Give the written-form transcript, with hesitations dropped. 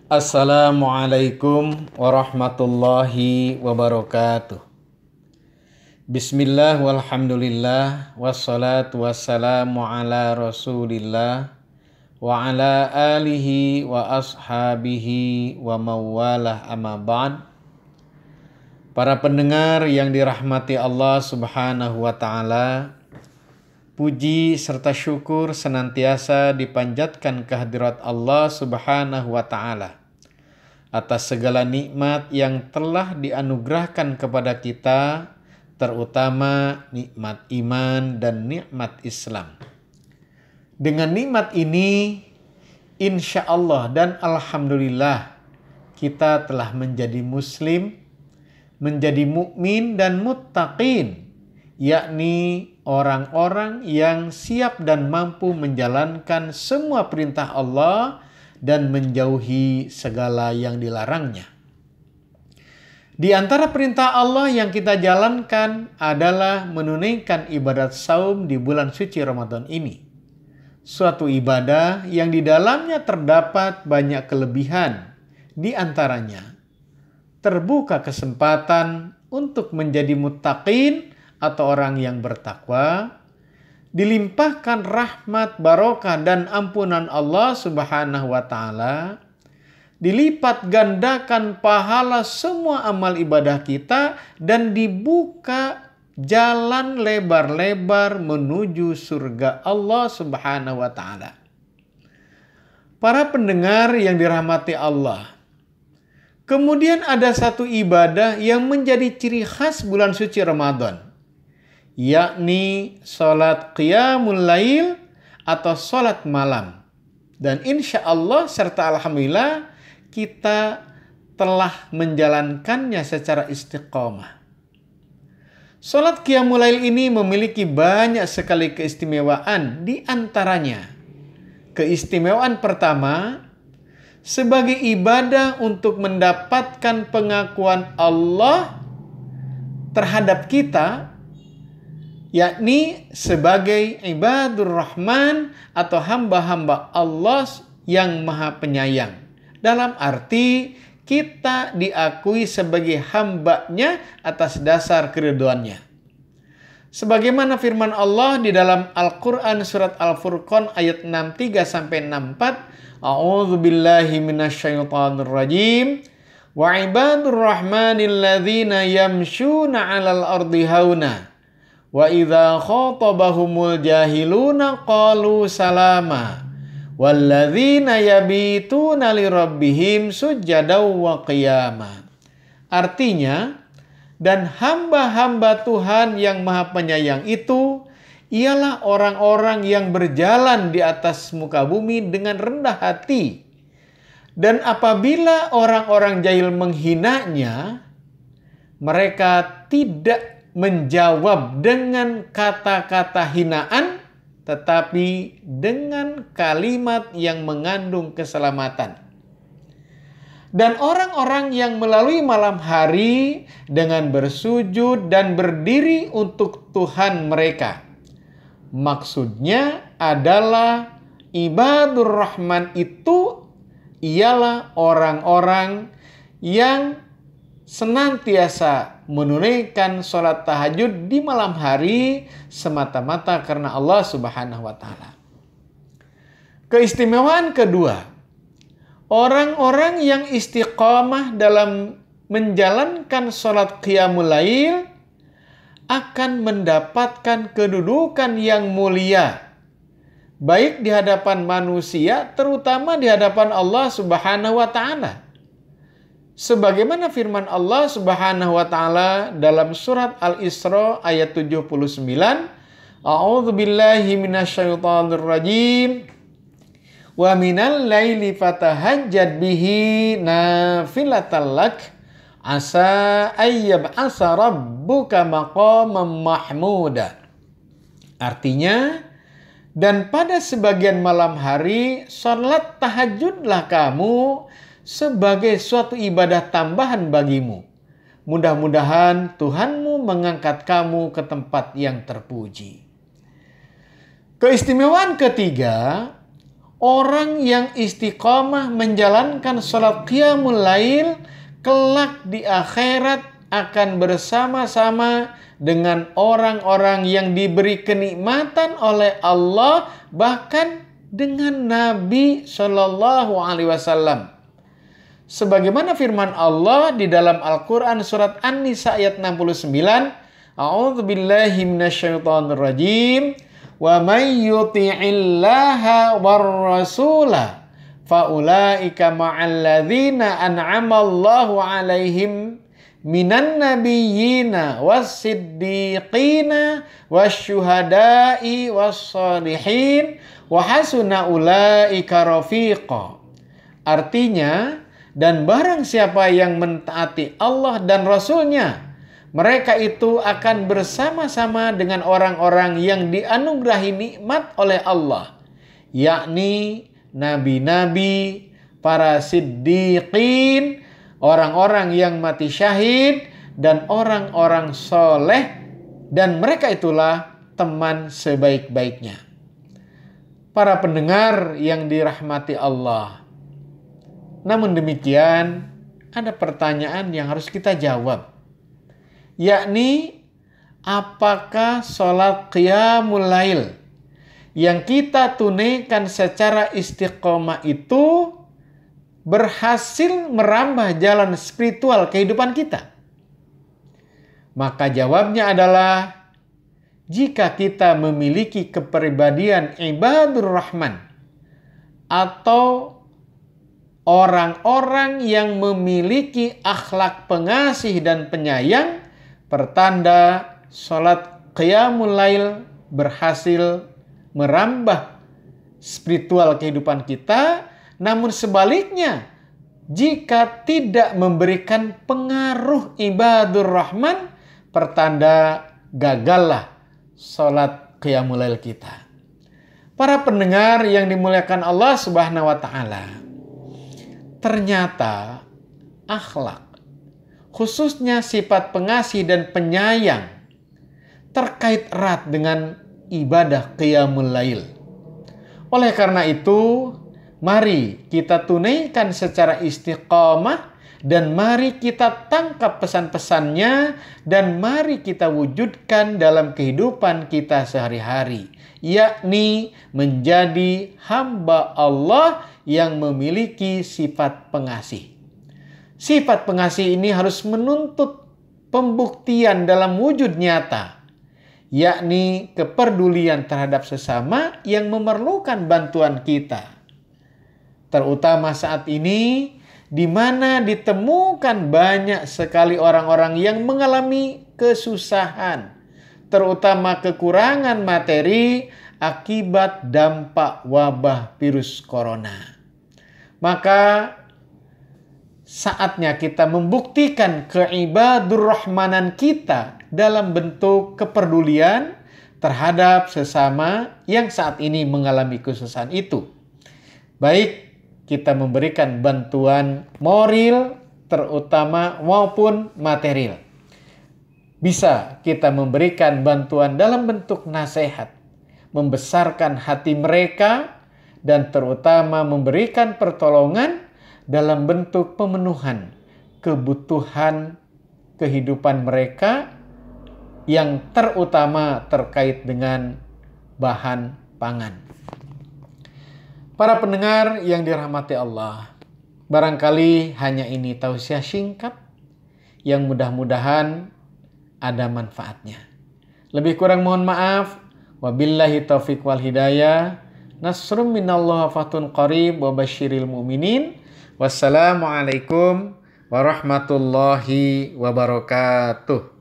Assalamualaikum warahmatullahi wabarakatuh. Bismillah walhamdulillah wassalatu wassalamu ala rasulillah wa ala alihi wa ashabihi wa mawalah amma ba'd. Para pendengar yang dirahmati Allah subhanahu wa ta'ala, puji serta syukur senantiasa dipanjatkan kehadirat Allah subhanahu wa ta'ala atas segala nikmat yang telah dianugerahkan kepada kita, terutama nikmat iman dan nikmat Islam. Dengan nikmat ini, insya Allah dan alhamdulillah, kita telah menjadi muslim, menjadi mukmin dan muttaqin, yakni orang-orang yang siap dan mampu menjalankan semua perintah Allah dan menjauhi segala yang dilarangnya. Di antara perintah Allah yang kita jalankan adalah menunaikan ibadat saum di bulan suci Ramadan ini. Suatu ibadah yang di dalamnya terdapat banyak kelebihan, di antaranya terbuka kesempatan untuk menjadi muttaqin atau orang yang bertakwa, dilimpahkan rahmat, barokah dan ampunan Allah subhanahu wa ta'ala, dilipat gandakan pahala semua amal ibadah kita, dan dibuka jalan lebar-lebar menuju surga Allah subhanahu wa ta'ala. Para pendengar yang dirahmati Allah, kemudian ada satu ibadah yang menjadi ciri khas bulan suci Ramadan, yakni sholat qiyamul lail atau sholat malam. Dan insya Allah serta alhamdulillah kita telah menjalankannya secara istiqomah. Sholat qiyamul lail ini memiliki banyak sekali keistimewaan, di antaranya keistimewaan pertama, sebagai ibadah untuk mendapatkan pengakuan Allah terhadap kita, yakni sebagai ibadur rahman atau hamba-hamba Allah yang maha penyayang. Dalam arti kita diakui sebagai hambanya atas dasar keridhoannya. Sebagaimana firman Allah di dalam Al-Quran surat Al-Furqan ayat 63-64, A'udzu billahi minasyaitonir rajim. Wa ibadur rahmanil ladzina yamshuna 'alal ardi hauna wa idza khatabahumul jahiluna qalu salama walladzina yabituna lirabbihim sujadaw wa qiyama. Artinya, dan hamba-hamba Tuhan yang maha penyayang itu ialah orang-orang yang berjalan di atas muka bumi dengan rendah hati, dan apabila orang-orang jahil menghinanya, mereka tidak menjawab dengan kata-kata hinaan, tetapi dengan kalimat yang mengandung keselamatan. Dan orang-orang yang melalui malam hari dengan bersujud dan berdiri untuk Tuhan mereka. Maksudnya adalah ibadur rahman itu ialah orang-orang yang senantiasa menunaikan sholat tahajud di malam hari semata-mata karena Allah subhanahu wa ta'ala. Keistimewaan kedua, orang-orang yang istiqamah dalam menjalankan sholat qiyamul lail akan mendapatkan kedudukan yang mulia, baik di hadapan manusia, terutama di hadapan Allah subhanahu wa ta'ala. Sebagaimana firman Allah subhanahu wa ta'ala dalam surat Al-Isra ayat 79, A'udzu billahi minasyaitonir rajim. Wa minal laili fatahajjad bihi nafilatan lak asa ayyab'asa rabbuka maqaman mahmuda. Artinya, dan pada sebagian malam hari salat tahajudlah kamu sebagai suatu ibadah tambahan bagimu. Mudah-mudahan Tuhanmu mengangkat kamu ke tempat yang terpuji. Keistimewaan ketiga, Orang yang istiqomah menjalankan sholat qiyamul lail kelak di akhirat akan bersama-sama dengan orang-orang yang diberi kenikmatan oleh Allah, bahkan dengan Nabi Shallallahu Alaihi Wasallam. Sebagaimana firman Allah di dalam Al-Quran surat An-Nisa ayat 69, A'udzubillahi minasyaitonirrajim. Wa may yuti'illaha war-rasula faulaika ma'alladzina an'amallahu 'alaihim minan nabiyyina was-siddiqina wasyuhada'i was-shalihin wa hasuna ulaika rafiqa. Artinya, dan barang siapa yang mentaati Allah dan Rasul-Nya, mereka itu akan bersama-sama dengan orang-orang yang dianugerahi nikmat oleh Allah, yakni nabi-nabi, para siddiqin, orang-orang yang mati syahid, dan orang-orang soleh, dan mereka itulah teman sebaik-baiknya. Para pendengar yang dirahmati Allah, namun demikian ada pertanyaan yang harus kita jawab, yakni apakah sholat qiyamul lail yang kita tunaikan secara istiqomah itu berhasil merambah jalan spiritual kehidupan kita? Maka jawabnya adalah, jika kita memiliki kepribadian ibadur rahman atau orang-orang yang memiliki akhlak pengasih dan penyayang, pertanda sholat qiyamul lail berhasil merambah spiritual kehidupan kita. Namun sebaliknya, jika tidak memberikan pengaruh ibadur rahman, pertanda gagallah sholat qiyamul lail kita. Para pendengar yang dimuliakan Allah Subhanahu wa Ta'ala, ternyata akhlak, khususnya sifat pengasih dan penyayang, terkait erat dengan ibadah qiyamul lail. Oleh karena itu, mari kita tunaikan secara istiqamah, dan mari kita tangkap pesan-pesannya, dan mari kita wujudkan dalam kehidupan kita sehari-hari, yakni menjadi hamba Allah yang memiliki sifat pengasih. Sifat pengasih ini harus menuntut pembuktian dalam wujud nyata, yakni kepedulian terhadap sesama yang memerlukan bantuan kita. Terutama saat ini, di mana ditemukan banyak sekali orang-orang yang mengalami kesusahan, terutama kekurangan materi akibat dampak wabah virus corona. Maka saatnya kita membuktikan keibadur rahmanan kita dalam bentuk kepedulian terhadap sesama yang saat ini mengalami kesusahan itu. Baik kita memberikan bantuan moral terutama maupun material. Bisa kita memberikan bantuan dalam bentuk nasihat, membesarkan hati mereka, dan terutama memberikan pertolongan dalam bentuk pemenuhan kebutuhan kehidupan mereka yang terutama terkait dengan bahan pangan. Para pendengar yang dirahmati Allah, barangkali hanya ini tausiah singkat yang mudah-mudahan ada manfaatnya. Lebih kurang mohon maaf. Wabillahi taufiq wal hidayah. Nasrum minallah fatun qarib wa basyiril mu'minin. Wassalamualaikum warahmatullahi wabarakatuh.